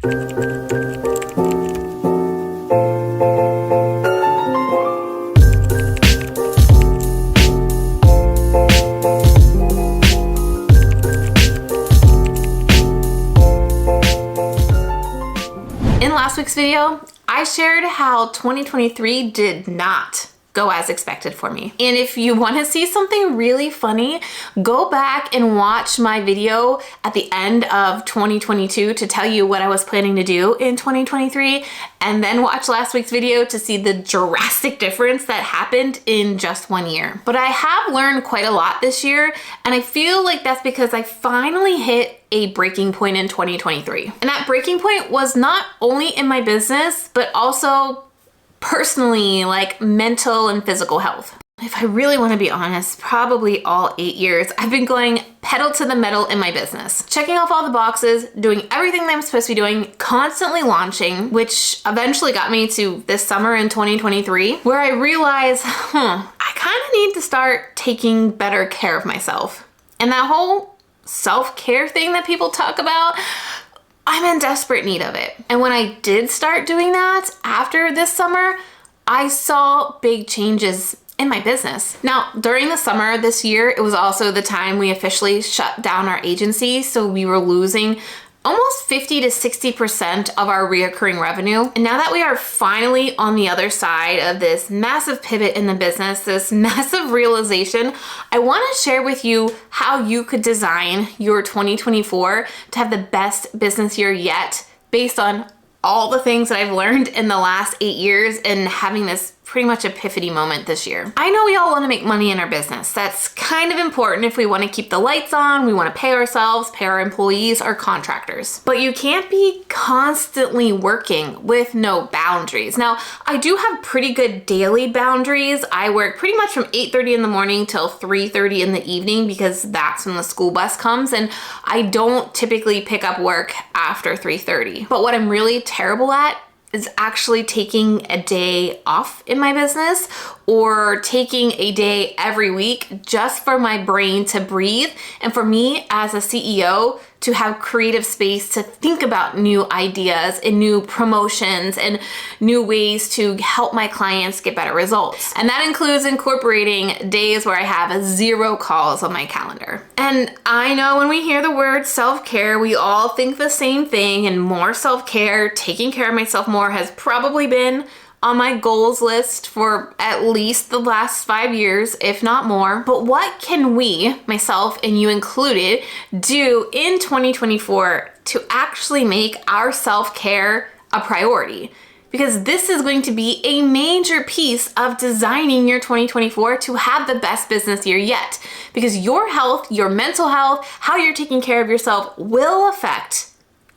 In last week's video, I shared how 2023 did not go as expected for me. And if you want to see something really funny, go back and watch my video at the end of 2022 to tell you what I was planning to do in 2023, and then watch last week's video to see the drastic difference that happened in just 1 year. But I have learned quite a lot this year, and I feel like that's because I finally hit a breaking point in 2023. And that breaking point was not only in my business, but also personally, like mental and physical health. If I really want to be honest, probably all 8 years, I've been going pedal to the metal in my business. Checking off all the boxes, doing everything that I'm supposed to be doing, constantly launching, which eventually got me to this summer in 2023, where I realized, I kind of need to start taking better care of myself. And that whole self-care thing that people talk about, I'm in desperate need of it. And when I did start doing that after this summer, I saw big changes in my business. Now, during the summer this year, it was also the time we officially shut down our agency. So we were losing almost 50 to 60% of our reoccurring revenue. And now that we are finally on the other side of this massive pivot in the business, this massive realization, I want to share with you how you could design your 2024 to have the best business year yet based on all the things that I've learned in the last 8 years and having this pretty much epiphany moment this year. I know we all want to make money in our business. That's kind of important if we want to keep the lights on, we want to pay ourselves, pay our employees, our contractors. But you can't be constantly working with no boundaries. Now, I do have pretty good daily boundaries. I work pretty much from 8:30 in the morning till 3:30 in the evening because that's when the school bus comes, and I don't typically pick up work after 3:30. But what I'm really terrible at is actually taking a day off in my business or taking a day every week just for my brain to breathe and for me as a CEO to have creative space to think about new ideas and new promotions and new ways to help my clients get better results. And that includes incorporating days where I have 0 calls on my calendar. And I know when we hear the word self-care, we all think the same thing, and more self-care, taking care of myself more has probably been on my goals list for at least the last 5 years, if not more. But what can we, myself and you included, do in 2024 to actually make our self-care a priority? Because this is going to be a major piece of designing your 2024 to have the best business year yet. Because your health, your mental health, how you're taking care of yourself will affect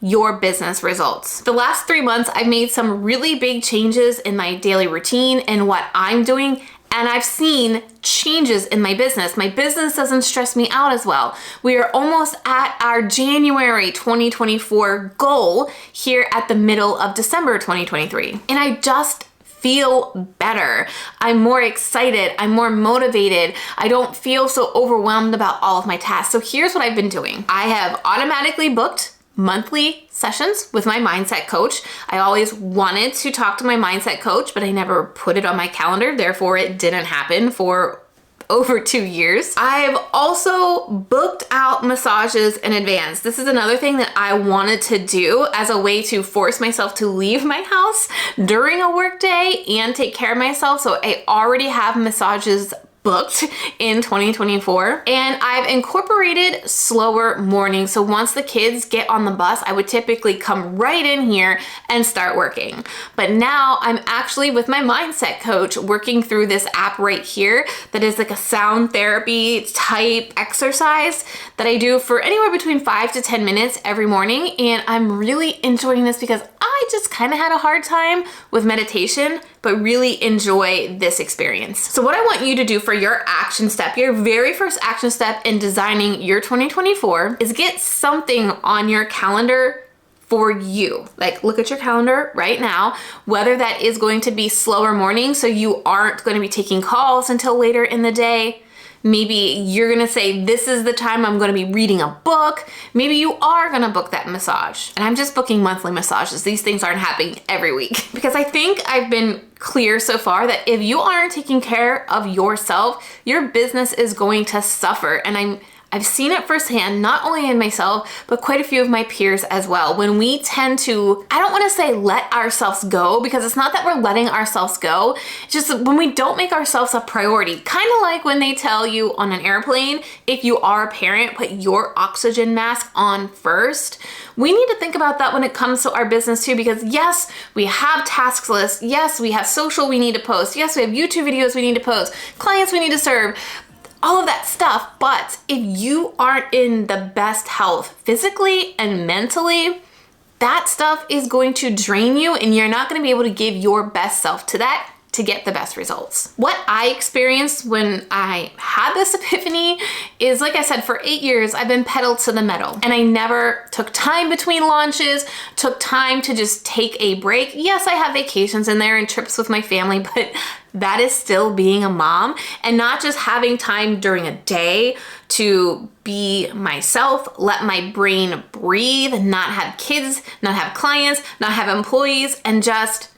your business results. The last 3 months, I've made some really big changes in my daily routine and what I'm doing, and I've seen changes in my business. My business doesn't stress me out as well. We are almost at our January 2024 goal here at the middle of December 2023. And I just feel better. I'm more excited. I'm more motivated. I don't feel so overwhelmed about all of my tasks. So here's what I've been doing. I have automatically booked monthly sessions with my mindset coach. I always wanted to talk to my mindset coach, but I never put it on my calendar. Therefore, it didn't happen for over 2 years. I've also booked out massages in advance. This is another thing that I wanted to do as a way to force myself to leave my house during a work day and take care of myself. So I already have massages booked in 2024, and I've incorporated slower mornings. So once the kids get on the bus, I would typically come right in here and start working. But now I'm actually with my mindset coach working through this app right here that is like a sound therapy type exercise that I do for anywhere between 5 to 10 minutes every morning. And I'm really enjoying this because I just kind of had a hard time with meditation, but really enjoy this experience. So what I want you to do for your action step, your very first action step in designing your 2024 is get something on your calendar for you. Like look at your calendar right now, whether that is going to be slower morning so you aren't going to be taking calls until later in the day. Maybe you're gonna say, this is the time I'm gonna be reading a book. Maybe you are gonna book that massage. And I'm just booking monthly massages. These things aren't happening every week. Because I think I've been clear so far that if you aren't taking care of yourself, your business is going to suffer. And I've seen it firsthand, not only in myself, but quite a few of my peers as well. When we tend to, I don't wanna say let ourselves go, because it's not that we're letting ourselves go, it's just when we don't make ourselves a priority. Kind of like when they tell you on an airplane, if you are a parent, put your oxygen mask on first. We need to think about that when it comes to our business too, because yes, we have task lists. Yes, we have social we need to post. Yes, we have YouTube videos we need to post, clients we need to serve, all of that stuff. But if you aren't in the best health physically and mentally, that stuff is going to drain you and you're not going to be able to give your best self to that to get the best results. What I experienced when I had this epiphany is, like I said, for 8 years, I've been pedal to the metal and I never took time between launches, took time to just take a break. Yes, I have vacations in there and trips with my family, but that is still being a mom and not just having time during a day to be myself, let my brain breathe, not have kids, not have clients, not have employees, and just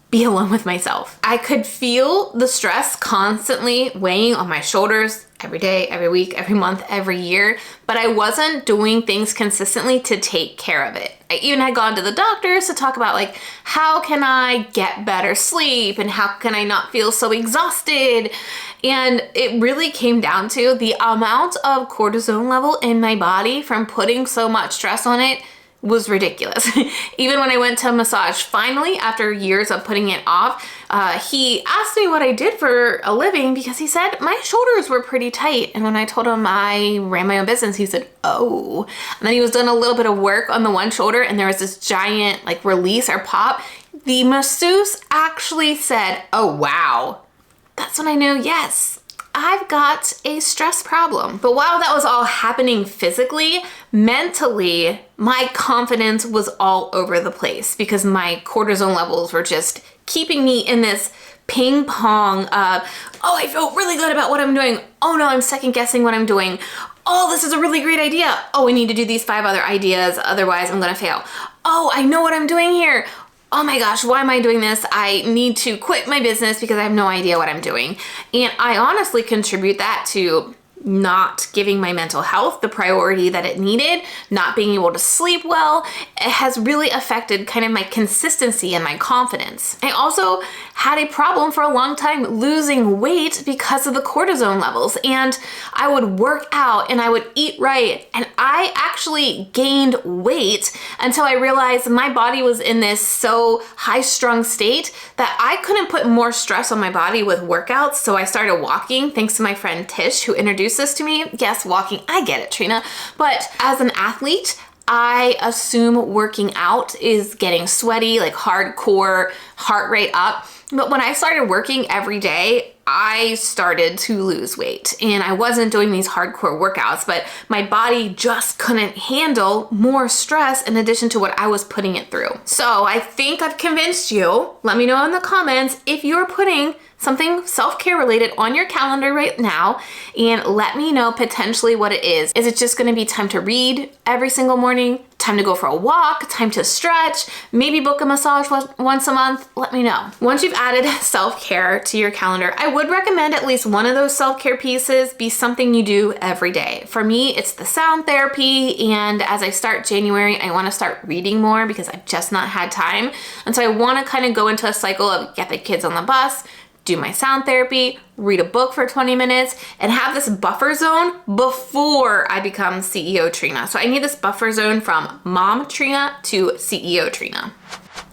be alone with myself. I could feel the stress constantly weighing on my shoulders every day, every week, every month, every year, but I wasn't doing things consistently to take care of it. I even had gone to the doctors to talk about like, how can I get better sleep and how can I not feel so exhausted? And it really came down to the amount of cortisone level in my body from putting so much stress on it was ridiculous. Even when I went to a massage, finally, after years of putting it off, he asked me what I did for a living because he said my shoulders were pretty tight. And when I told him I ran my own business, he said, oh. And then he was doing a little bit of work on the one shoulder and there was this giant like release or pop. The masseuse actually said, oh, wow. That's when I knew, yes, I've got a stress problem. But while that was all happening physically, mentally, my confidence was all over the place because my cortisone levels were just keeping me in this ping pong of, oh, I feel really good about what I'm doing. Oh no, I'm second guessing what I'm doing. Oh, this is a really great idea. Oh, I need to do these 5 other ideas, otherwise I'm gonna fail. Oh, I know what I'm doing here. Oh my gosh, why am I doing this? I need to quit my business because I have no idea what I'm doing. And I honestly contribute that to not giving my mental health the priority that it needed, not being able to sleep well. It has really affected kind of my consistency and my confidence. I also had a problem for a long time losing weight because of the cortisone levels. And I would work out and I would eat right. And I actually gained weight until I realized my body was in this so high-strung state that I couldn't put more stress on my body with workouts. So I started walking, thanks to my friend Tish, who introduced this to me. Yes, walking, I get it, Trina. But as an athlete, I assume working out is getting sweaty, like hardcore, heart rate up. But when I started working every day, I started to lose weight and I wasn't doing these hardcore workouts, but my body just couldn't handle more stress in addition to what I was putting it through. So I think I've convinced you. Let me know in the comments if you're putting something self-care related on your calendar right now and let me know potentially what it is. Is it just gonna be time to read every single morning? Time to go for a walk, time to stretch, maybe book a massage once a month? Let me know. Once you've added self-care to your calendar, I would recommend at least one of those self-care pieces be something you do every day. For me, it's the sound therapy, and as I start January, I wanna start reading more because I've just not had time. And so I wanna kind of go into a cycle of get the kids on the bus, do my sound therapy, read a book for 20 minutes, and have this buffer zone before I become CEO Trena. So I need this buffer zone from Mom Trena to CEO Trena.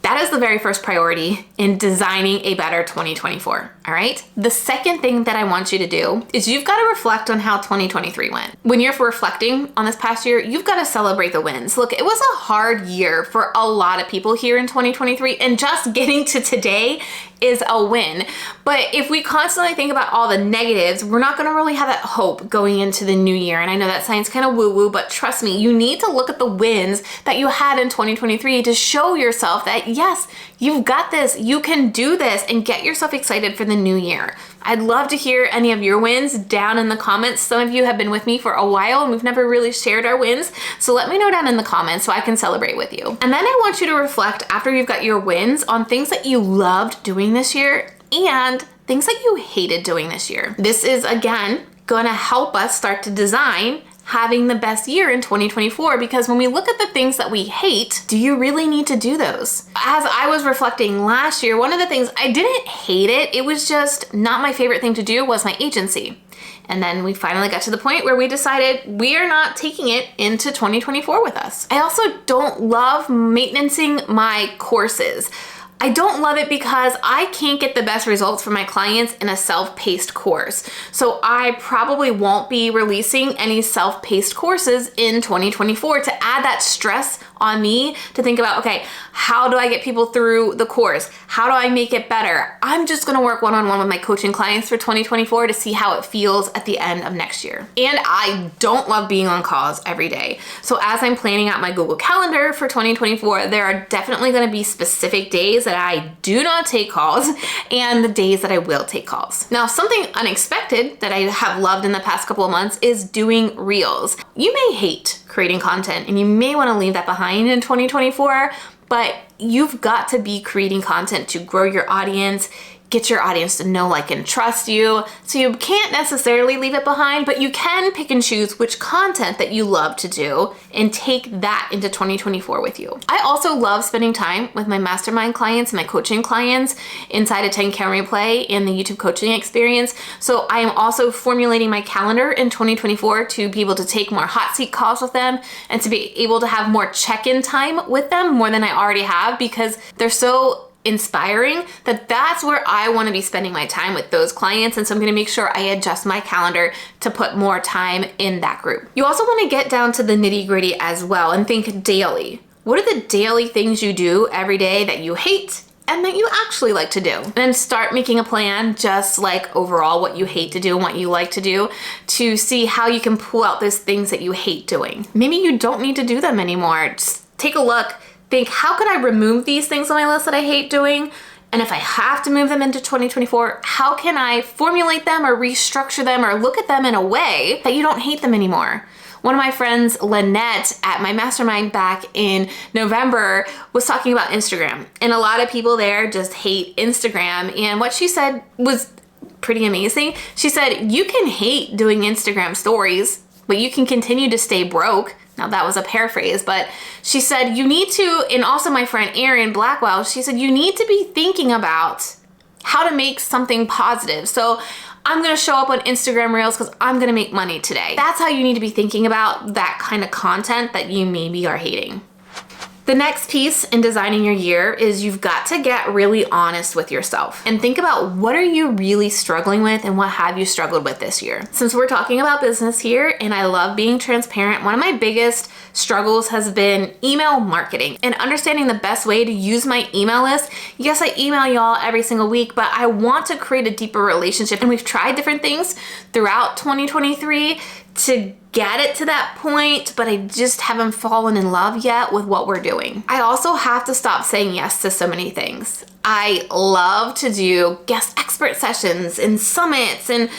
That is the very first priority in designing a better 2024, all right? The second thing that I want you to do is you've got to reflect on how 2023 went. When you're reflecting on this past year, you've got to celebrate the wins. Look, it was a hard year for a lot of people here in 2023, and just getting to today is a win. But if we constantly think about all the negatives, we're not gonna really have that hope going into the new year. And I know that sounds kind of woo-woo, but trust me, you need to look at the wins that you had in 2023 to show yourself that yes, you've got this, you can do this, and get yourself excited for the new year. I'd love to hear any of your wins down in the comments. Some of you have been with me for a while and we've never really shared our wins. So let me know down in the comments so I can celebrate with you. And then I want you to reflect after you've got your wins on things that you loved doing this year and things that you hated doing this year. This is, again, going to help us start to design having the best year in 2024, because when we look at the things that we hate, do you really need to do those? As I was reflecting last year, one of the things, I didn't hate it, it was just not my favorite thing to do was my agency. And then we finally got to the point where we decided we are not taking it into 2024 with us. I also don't love maintaining my courses. I don't love it because I can't get the best results for my clients in a self-paced course. So I probably won't be releasing any self-paced courses in 2024 to add that stress on me to think about, okay, how do I get people through the course? How do I make it better? I'm just gonna work one-on-one with my coaching clients for 2024 to see how it feels at the end of next year. And I don't love being on calls every day. So as I'm planning out my Google Calendar for 2024, there are definitely gonna be specific days that I do not take calls and the days that I will take calls. Now, something unexpected that I have loved in the past couple of months is doing reels. You may hate creating content and you may want to leave that behind in 2024, but you've got to be creating content to grow your audience, get your audience to know, like, and trust you. So you can't necessarily leave it behind, but you can pick and choose which content that you love to do and take that into 2024 with you. I also love spending time with my mastermind clients, my coaching clients inside a 10K replay in the YouTube coaching experience. So I am also formulating my calendar in 2024 to be able to take more hot seat calls with them and to be able to have more check-in time with them more than I already have, because they're so inspiring that's where I want to be spending my time with those clients. And so I'm going to make sure I adjust my calendar to put more time in that group. You also want to get down to the nitty-gritty as well and think daily. What are the daily things you do every day that you hate and that you actually like to do? And then start making a plan, just like overall what you hate to do and what you like to do, to see how you can pull out those things that you hate doing. Maybe you don't need to do them anymore. Just take a look. Think, how could I remove these things on my list that I hate doing? And if I have to move them into 2024, how can I formulate them or restructure them or look at them in a way that you don't hate them anymore? One of my friends, Lynette, at my mastermind back in November was talking about Instagram. And a lot of people there just hate Instagram. And what she said was pretty amazing. She said, you can hate doing Instagram stories, but you can continue to stay broke. Now that was a paraphrase, but she said you need to, and also my friend Erin Blackwell, she said you need to be thinking about how to make something positive. So I'm gonna show up on Instagram Reels because I'm gonna make money today. That's how you need to be thinking about that kind of content that you maybe are hating. The next piece in designing your year is you've got to get really honest with yourself and think about what are you really struggling with and what have you struggled with this year. Since we're talking about business here and I love being transparent, one of my biggest struggles has been email marketing and understanding the best way to use my email list. Yes, I email y'all every single week, but I want to create a deeper relationship, and we've tried different things throughout 2023 to get it to that point, but I just haven't fallen in love yet with what we're doing. I also have to stop saying yes to so many things. I love to do guest expert sessions and summits and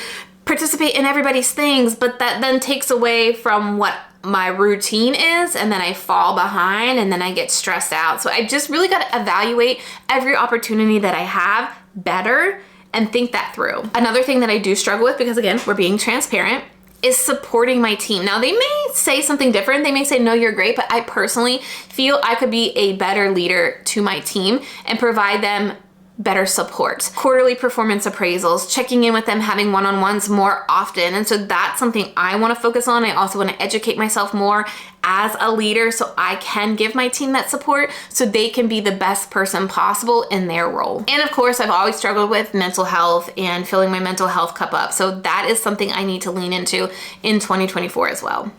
participate in everybody's things, but that then takes away from what my routine is, and then I fall behind and then I get stressed out. So I just really got to evaluate every opportunity that I have better and think that through. Another thing that I do struggle with, because again, we're being transparent, is supporting my team. Now, they may say something different. They may say, no, you're great, but I personally feel I could be a better leader to my team and provide them better support. Quarterly performance appraisals, checking in with them, having one-on-ones more often. And so that's something I want to focus on. I also want to educate myself more as a leader so I can give my team that support so they can be the best person possible in their role. And of course, I've always struggled with mental health and filling my mental health cup up. So that is something I need to lean into in 2024 as well.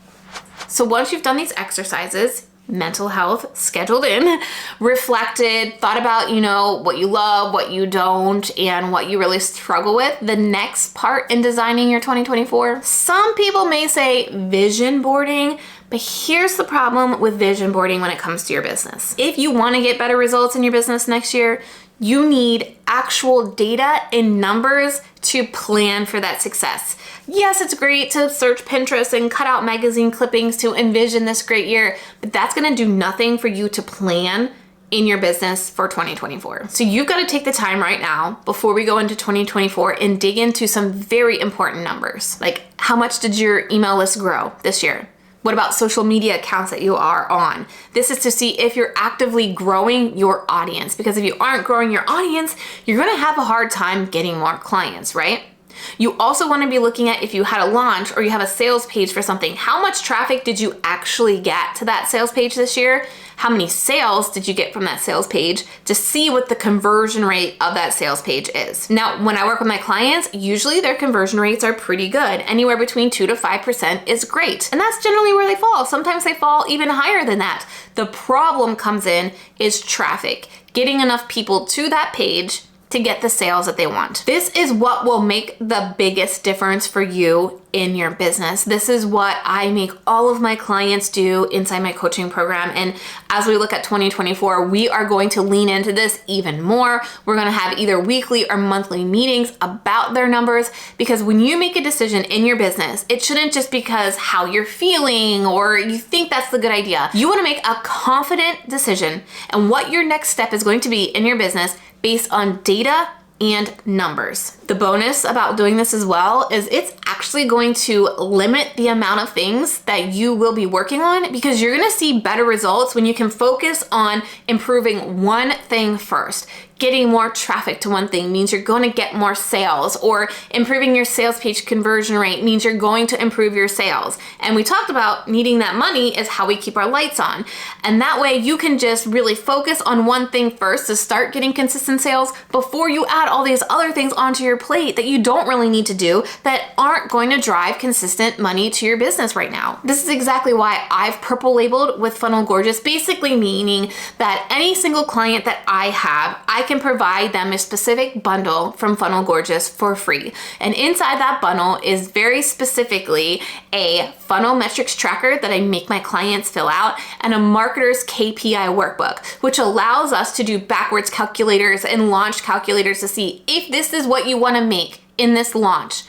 So once you've done these exercises, mental health, scheduled in, reflected, thought about, what you love, what you don't, and what you really struggle with, the next part in designing your 2024, some people may say vision boarding, but But here's the problem with vision boarding when it comes to your business. If you want to get better results in your business next year, you need actual data and numbers to plan for that success. Yes, it's great to search Pinterest and cut out magazine clippings to envision this great year, but that's going to do nothing for you to plan in your business for 2024. So you've got to take the time right now before we go into 2024 and dig into some very important numbers. Like, how much did your email list grow this year? What about social media accounts that you are on? This is to see if you're actively growing your audience, because if you aren't growing your audience, you're gonna have a hard time getting more clients, right? You also want to be looking at, if you had a launch or you have a sales page for something, how much traffic did you actually get to that sales page this year? How many sales did you get from that sales page, to see what the conversion rate of that sales page is. Now, when I work with my clients, usually their conversion rates are pretty good. Anywhere between 2 to 5% is great. And that's generally where they fall. Sometimes they fall even higher than that. The problem comes in is traffic, getting enough people to that page to get the sales that they want. This is what will make the biggest difference for you in your business. This is what I make all of my clients do inside my coaching program. And as we look at 2024, we are going to lean into this even more. We're going to have either weekly or monthly meetings about their numbers, because when you make a decision in your business, it shouldn't just because how you're feeling or you think that's the good idea. You want to make a confident decision and what your next step is going to be in your business based on data and numbers. The bonus about doing this as well is it's actually going to limit the amount of things that you will be working on, because you're gonna see better results when you can focus on improving one thing first. Getting more traffic to one thing means you're going to get more sales, or improving your sales page conversion rate means you're going to improve your sales. And we talked about needing that money is how we keep our lights on. And that way you can just really focus on one thing first to start getting consistent sales before you add all these other things onto your plate that you don't really need to do, that aren't going to drive consistent money to your business right now. This is exactly why I've purple labeled with Funnel Gorgeous, basically meaning that any single client that I have, I can provide them a specific bundle from Funnel Gorgeous for free. And inside that bundle is very specifically a funnel metrics tracker that I make my clients fill out, and a marketer's KPI workbook, which allows us to do backwards calculators and launch calculators to see if this is what you want to make in this launch,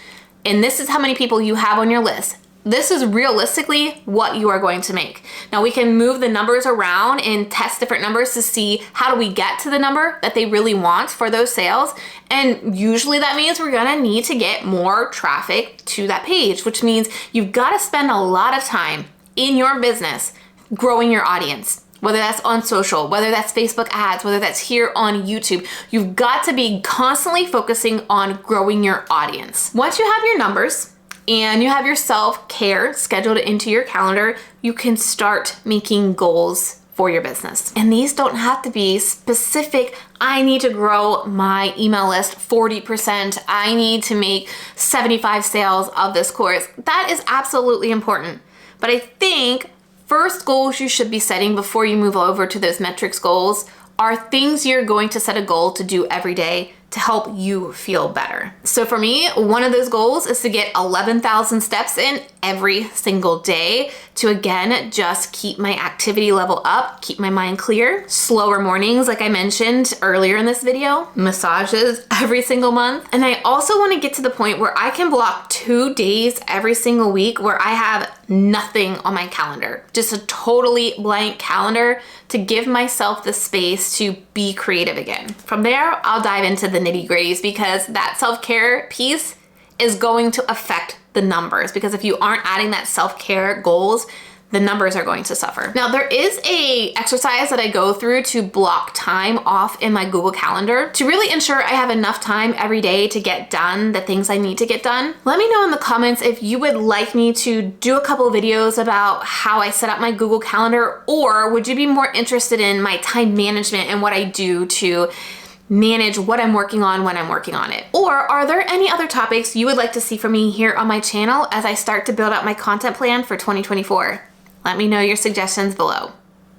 and this is how many people you have on your list. This is realistically what you are going to make. Now we can move the numbers around and test different numbers to see how do we get to the number that they really want for those sales. And usually that means we're gonna need to get more traffic to that page, which means you've gotta spend a lot of time in your business growing your audience. Whether that's on social, whether that's Facebook ads, whether that's here on YouTube, you've got to be constantly focusing on growing your audience. Once you have your numbers, and you have your self-care scheduled into your calendar, you can start making goals for your business. And these don't have to be specific. I need to grow my email list 40%. I need to make 75 sales of this course. That is absolutely important. But I think first goals you should be setting before you move over to those metrics goals are things you're going to set a goal to do every day to help you feel better. So for me, one of those goals is to get 11,000 steps in every single day to, again, just keep my activity level up, keep my mind clear. Slower mornings, like I mentioned earlier in this video, massages every single month. And I also want to get to the point where I can block 2 days every single week where I have nothing on my calendar, just a totally blank calendar, to give myself the space to be creative again. From there, I'll dive into the nitty-gritties, because that self-care piece is going to affect the numbers, because if you aren't adding that self-care goals, the numbers are going to suffer. Now, there is a exercise that I go through to block time off in my Google Calendar to really ensure I have enough time every day to get done the things I need to get done. Let me know in the comments if you would like me to do a couple videos about how I set up my Google Calendar, or would you be more interested in my time management and what I do to manage what I'm working on when I'm working on it? Or are there any other topics you would like to see from me here on my channel as I start to build out my content plan for 2024? Let me know your suggestions below.